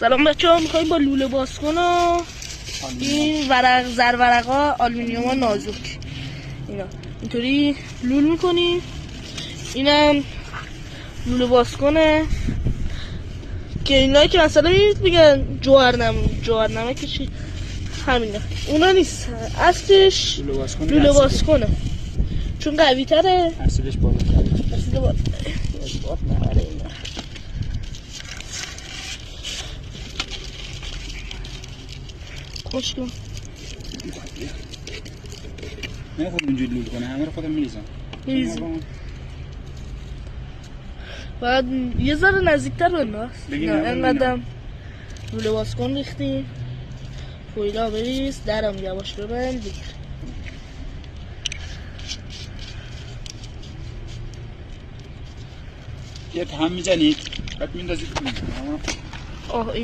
سلام بچه‌ها، می‌خوایم با لوله بازکن و این ورقا آلومینیوم نازک اینا اینطوری لول می‌کنیم. اینم لوله بازکنه که اینایی که مثلا میگن جوهرنمک چی همینه، اونا نیست، اصلش لوله بازکنه چون قوی تره، اصلش بالاتره. خوش کن نه خود اینجوری لول کنه، همه رو خودم میریزم. باید یه ذره نزدیکتر بنداز. اینقدرم لوله بازکن ریختیم، فویلا بریز، درم یواش ببند بگیر. یه هم میزنید بعد میندازید. این